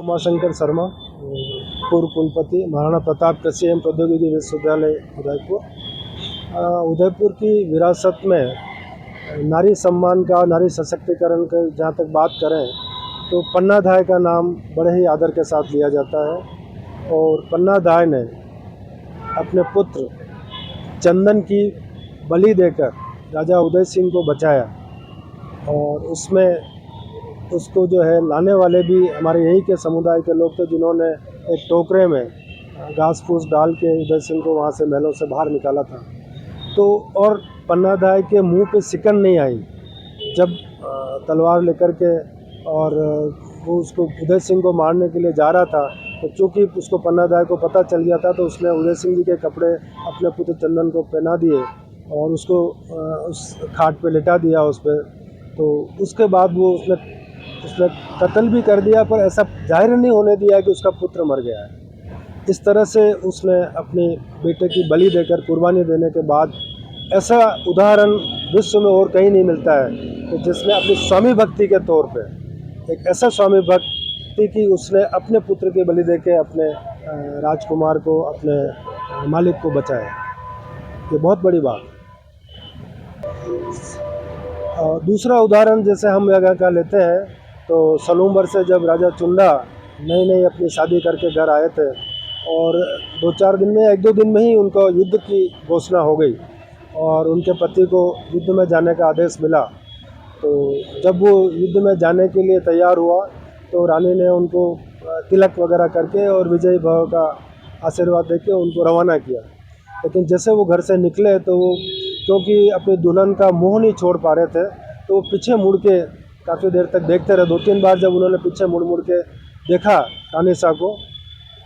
उमाशंकर शर्मा, पूर्व कुलपति महाराणा प्रताप कृषि एवं प्रौद्योगिकी विश्वविद्यालय उदयपुर। उदयपुर की विरासत में नारी सम्मान का, नारी सशक्तिकरण का जहाँ तक बात करें तो पन्ना धाय का नाम बड़े ही आदर के साथ लिया जाता है। और पन्ना धाय ने अपने पुत्र चंदन की बलि देकर राजा उदय सिंह को बचाया, और उसमें उसको जो है लाने वाले भी हमारे यहीं के समुदाय के लोग थे, जिन्होंने एक टोकरे में घास फूस डाल के उदय सिंह को वहाँ से महलों से बाहर निकाला था। तो और पन्ना धाय के मुंह पे सिकन नहीं आई जब तलवार लेकर के और वो उसको उदय सिंह को मारने के लिए जा रहा था। तो चूँकि उसको पन्ना धाय को पता चल गया था, तो उसने उदय सिंह जी के कपड़े अपने पुत्र चंदन को पहना दिए और उसको उस खाट पे लेटा दिया उस पर। तो उसके बाद वो उसने कत्ल भी कर दिया, पर ऐसा जाहिर नहीं होने दिया कि उसका पुत्र मर गया है। इस तरह से उसने अपने बेटे की बलि देकर, कुर्बानी देने के बाद, ऐसा उदाहरण विश्व में और कहीं नहीं मिलता है कि जिसने अपनी स्वामी भक्ति के तौर पे एक ऐसा स्वामी भक्ति की उसने अपने पुत्र की बलि देके अपने राजकुमार को, अपने मालिक को बचाया। ये बहुत बड़ी बात है। और दूसरा उदाहरण जैसे हम यहाँ का लेते हैं, तो सलूम्बर से जब राजा चुंडा नई नई अपनी शादी करके घर आए थे, और 2-4 दिन में, 1-2 दिन में ही उनको युद्ध की घोषणा हो गई और उनके पति को युद्ध में जाने का आदेश मिला। तो जब वो युद्ध में जाने के लिए तैयार हुआ, तो रानी ने उनको तिलक वगैरह करके और विजयी भव का आशीर्वाद देके उनको रवाना किया। लेकिन जैसे वो घर से निकले, तो वो क्योंकि अपनी दुल्हन का मोह नहीं छोड़ पा रहे थे, तो वो पीछे मुड़ के काफ़ी देर तक देखते रहे। 2-3 बार जब उन्होंने पीछे मुड़ मुड़ के देखा रानी साहब को,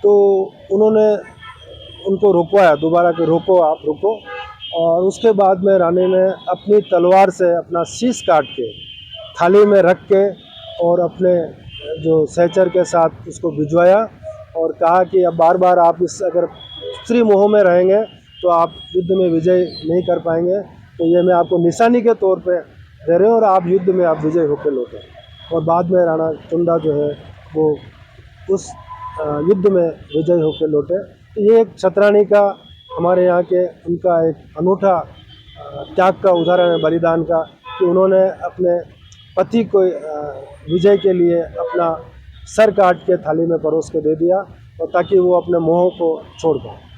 तो उन्होंने उनको रुकवाया दोबारा कि रोको, आप रुको। और उसके बाद में रानी ने अपनी तलवार से अपना शीश काट के थाली में रख के और अपने जो सहचर के साथ उसको भिजवाया, और कहा कि अब बार बार आप इस अगर स्त्री मोह में रहेंगे तो आप युद्ध में विजय नहीं कर पाएंगे। तो ये मैं आपको निशानी के तौर पे दे रहे हैं, और आप युद्ध में आप विजय होकर लौटे। और बाद में राणा चुंडा जो है वो उस युद्ध में विजय होकर लौटे। तो ये एक छतरानी का, हमारे यहाँ के, उनका एक अनूठा त्याग का उदाहरण है, बलिदान का, कि उन्होंने अपने पति को विजय के लिए अपना सर काट के थाली में परोस के दे दिया, और ताकि वो अपने मोह को छोड़ पाए।